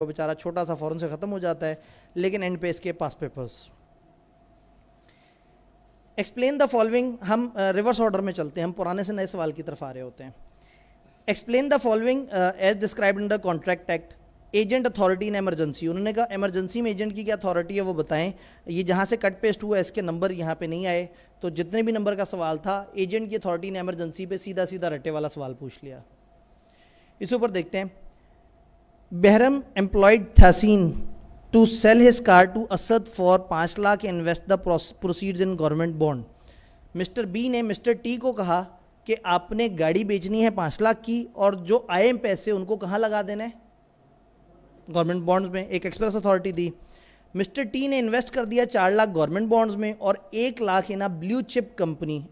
وہ بیچارہ چھوٹا سا فوراً سے ختم ہو جاتا ہے، لیکن اینڈ پہ اس کے پاس پیپرز. Explain the following. ہم ریورس آرڈر میں چلتے ہیں، ہم پرانے سے نئے سوال کی طرف آ رہے ہوتے ہیں. Explain the following as described under contract act. Agent authority in emergency. انہوں نے کہا ایمرجنسی میں ایجنٹ کی کیا اتھارٹی ہے وہ بتائیں. یہ جہاں سے کٹ پیسٹ ہوا ہے اس کے نمبر یہاں پہ نہیں آئے، تو جتنے بھی نمبر کا سوال تھا ایجنٹ کی اتھارٹی ان ایمرجنسی پہ سیدھا سیدھا رٹے والا سوال پوچھ لیا. اس اوپر دیکھتے ہیں. بہرم employed Thasin to sell his car to Asad for 5 lakh and invest the proceeds in government bond. Mister B نے مسٹر ٹی کو کہا کہ آپ نے گاڑی بیچنی ہے 5 لاکھ کی اور جو آئے پیسے ان کو کہاں لگا دینا ہے؟ گورنمنٹ بانڈز میں. ایک ایکسپریس اتھارٹی دی. مسٹر ٹی نے انویسٹ کر دیا 4 لاکھ گورنمنٹ بانڈز میں اور 1 لاکھ ان بلیو چپ کمپنی.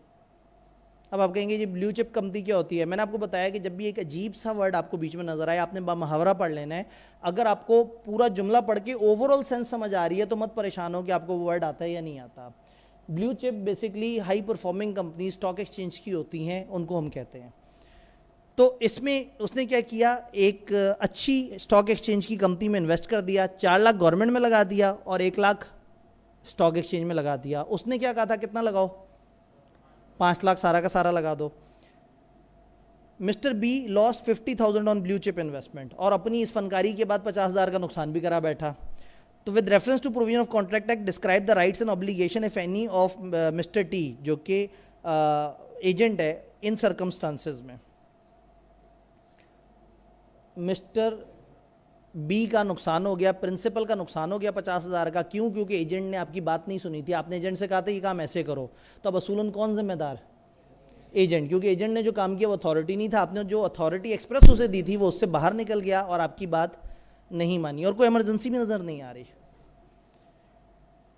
اب آپ کہیں گے یہ بلیو چپ کمپنی کیا ہوتی ہے؟ میں نے آپ کو بتایا کہ جب بھی ایک عجیب سا ورڈ آپ کو بیچ میں نظر آئے آپ نے محاورہ پڑھ لینا ہے. اگر آپ کو پورا جملہ پڑھ کے اوورال سینس سمجھ آ رہی ہے تو مت پریشان ہو کہ آپ کو وہ ورڈ آتا ہے یا نہیں آتا. بلیو چپ basically high performing company stock exchange کی ہوتی ہیں، ان کو ہم کہتے ہیں. تو اس میں اس نے کیا کیا، ایک اچھی اسٹاک ایکسچینج کی کمپنی میں انویسٹ کر دیا، 4 لاکھ گورنمنٹ میں لگا دیا اور 1 لاکھ اسٹاک ایکسچینج میں لگا دیا. اس نے کیا کہا تھا کتنا لگاؤ؟ 5 لاکھ سارا کا سارا لگا دو. Mr B loss 50,000 on blue chip investment اور اپنی اس فنکاری کے بعد 50,000 کا نقصان بھی کرا بیٹھا. تو with reference to provision of contract act describe the rights and obligation if any of mister T جو کہ ایجنٹ ہے ان سرکمسٹانسز میں. مسٹر بی کا نقصان ہو گیا، پرنسپل کا نقصان ہو گیا 50,000 کا. کیوں؟ کیونکہ ایجنٹ نے آپ کی بات نہیں سنی تھی. آپ نے ایجنٹ سے کہا تھا یہ کام ایسے کرو، تو اب اصولاً کون ذمہ دار؟ ایجنٹ. کیونکہ ایجنٹ نے جو کام کیا وہ اتھارٹی نہیں تھا. آپ نے جو اتھارٹی ایکسپریس اسے دی تھی وہ اس سے باہر نکل گیا اور آپ کی بات نہیں مانی اور کوئی ایمرجنسی بھی نظر نہیں آ رہی.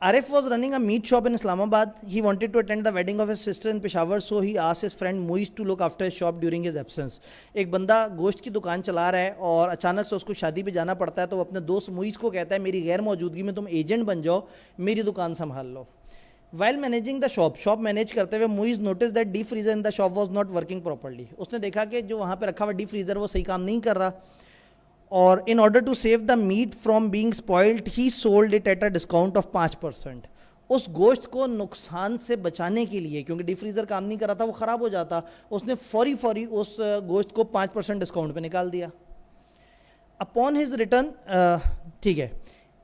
Arif was running a meat shop in Islamabad. He wanted to attend the wedding of his sister in Peshawar, so he asked his friend Muiz to look after his shop during his absence. ایک بندہ گوشت کی دکان چلا رہا ہے اور اچانک سے اس کو شادی پہ جانا پڑتا ہے، تو وہ اپنے دوست موئز کو کہتا ہے میری غیر موجودگی میں تم ایجنٹ بن جاؤ، میری دکان سنبھال لو. While managing the shop manage کرتے ہوئے موئز noticed that deep freezer in the shop was not working properly. اس نے دیکھا کہ جو وہاں پہ رکھا ہوا ڈیپ فریزر وہ صحیح کام نہیں کر رہا. اور in order to save the meat from being spoiled, he sold it at a discount of 5%. اس گوشت کو نقصان سے بچانے کے لیے، کیونکہ ڈیپ فریزر کام نہیں کر رہا تھا وہ خراب ہو جاتا، اس نے فوری اس گوشت کو 5% ڈسکاؤنٹ پہ نکال دیا. اپون ہز ریٹرن ٹھیک ہے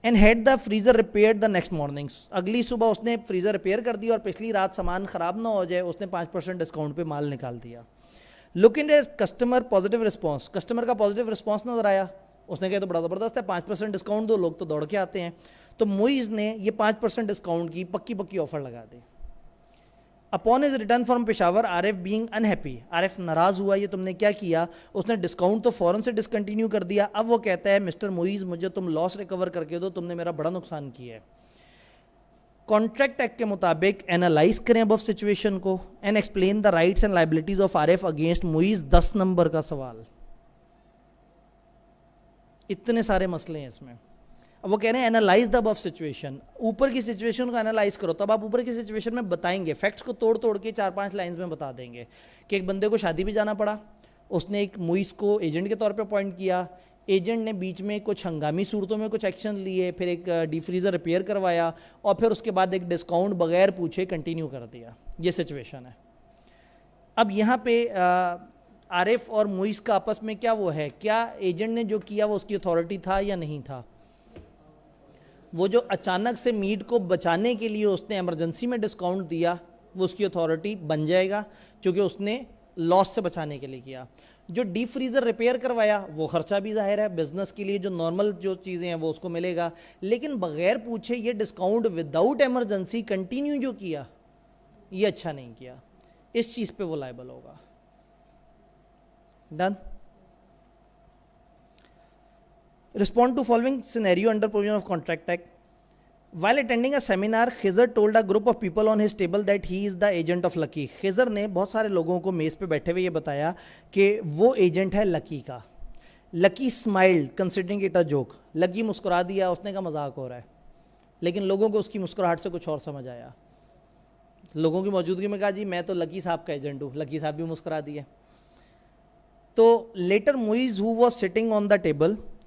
and had the freezer repaired the next morning. اگلی صبح اس نے فریزر ریپیئر کر دیا اور پچھلی رات سامان خراب نہ ہو جائے اس نے 5% ڈسکاؤنٹ پہ مال نکال دیا. Looking at customer positive response. Customer کا پازیٹیو رسپانس نظر آیا، اس نے کہا تو بڑا زبردست ہے، 5% ڈسکاؤنٹ دو، لوگ تو دوڑ کے آتے ہیں. تو موئز نے یہ 5% ڈسکاؤنٹ کی پکی آفر لگا دی. Upon his return from Peshawar Arif being unhappy. Arif ناراض ہوا، یہ تم نے کیا کیا؟ اس نے ڈسکاؤنٹ تو فوراً سے ڈسکنٹینیو کر دیا. اب وہ کہتا ہے مسٹر موئز مجھے تم لاس ریکور کر کے دو، تم نے میرا بڑا نقصان کیا ہے. کانٹریکٹ ایکٹ کے مطابق اینالائز کریں ابو سچویشن کو and explain the rights and liabilities of Arif against Moiz. 10 نمبر کا سوال. اتنے سارے مسئلے ہیں اس میں. اب وہ کہہ رہے ہیں اینالائز دا ابو سچویشن، اوپر کی سچویشن کو اینالائز کرو. تب آپ اوپر کی سچویشن میں بتائیں گے، فیکٹس کو توڑ کے 4-5 لائنز میں بتا دیں گے کہ ایک بندے کو شادی پہ جانا پڑا، اس نے ایک موئز کو ایجنٹ کے طور پہ اپوائنٹ کیا، ایجنٹ نے بیچ میں کچھ ہنگامی صورتوں میں کچھ ایکشن لیے، پھر ایک ڈیپ فریزر ریپیئر کروایا اور پھر اس کے بعد ایک ڈسکاؤنٹ بغیر پوچھے کنٹینیو کر دیا. یہ سچویشن ہے. اب یہاں پہ عارف اور موئز کا آپس میں کیا وہ ہے، کیا ایجنٹ نے جو کیا وہ اس کی اتھارٹی تھا یا نہیں تھا؟ وہ جو اچانک سے میٹ کو بچانے کے لیے اس نے ایمرجنسی میں ڈسکاؤنٹ دیا وہ اس کی اتھارٹی بن جائے گا کیونکہ اس نے لاس سے بچانے کے لیے کیا. جو ڈیپ فریزر ریپیئر کروایا وہ خرچہ بھی ظاہر ہے بزنس کے لیے، جو نارمل جو چیزیں ہیں وہ اس کو ملے گا، لیکن بغیر پوچھے یہ ڈسکاؤنٹ وداؤٹ ایمرجنسی کنٹینیو جو کیا یہ اچھا نہیں کیا، اس چیز پہ وہ لائبل ہوگا. Done. Respond to following scenario under provision of Contract Act. While attending a seminar, Khizr told a group of people on his table that he is the agent of Lucky. خضر نے بہت سارے لوگوں کو میز پہ بیٹھے ہوئے یہ بتایا کہ وہ ایجنٹ ہے لکی کا. لکی smiled considering it a joke. لکی مسکرا دیا، اس نے کہا مذاق ہو رہا ہے، لیکن لوگوں کو اس کی مسکراہٹ سے کچھ اور سمجھ آیا. لوگوں کی موجودگی میں کہا جی میں تو لکی صاحب کا ایجنٹ ہوں. لکی صاحب بھی مسکرا دیے. تو later Muiz who was sitting on the table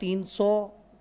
300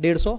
150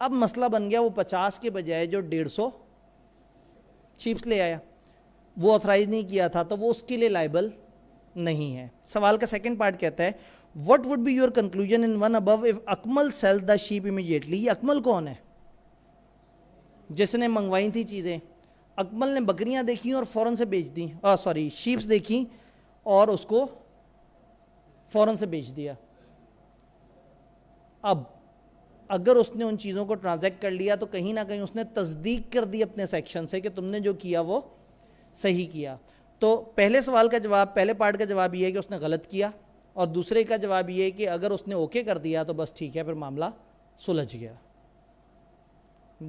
اب مسئلہ بن گیا وہ 50 کے بجائے جو 150 شیپس لے آیا, وہ آتھرائز نہیں کیا تھا, تو وہ اس کے لیے لائبل نہیں ہے. سوال کا سیکنڈ پارٹ کہتا ہے what would be your conclusion in one above if Akmal sells the sheep immediately. یہ اکمل کون ہے؟ جس نے منگوائی تھی چیزیں. اکمل نے بکریاں دیکھیں اور فوراً سے بیچ دیں, سوری شیپس دیکھیں اور اس کو فوراً سے بیچ دیا. اب اگر اس نے ان چیزوں کو ٹرانزیکٹ کر لیا تو کہیں نہ کہیں اس نے تصدیق کر دی اپنے سیکشن سے کہ تم نے جو کیا وہ صحیح کیا. تو پہلے سوال کا جواب, پہلے پارٹ کا جواب یہ ہے کہ اس نے غلط کیا, اور دوسرے کا جواب یہ ہے کہ اگر اس نے اوکے کر دیا تو بس ٹھیک ہے, پھر معاملہ سلجھ گیا.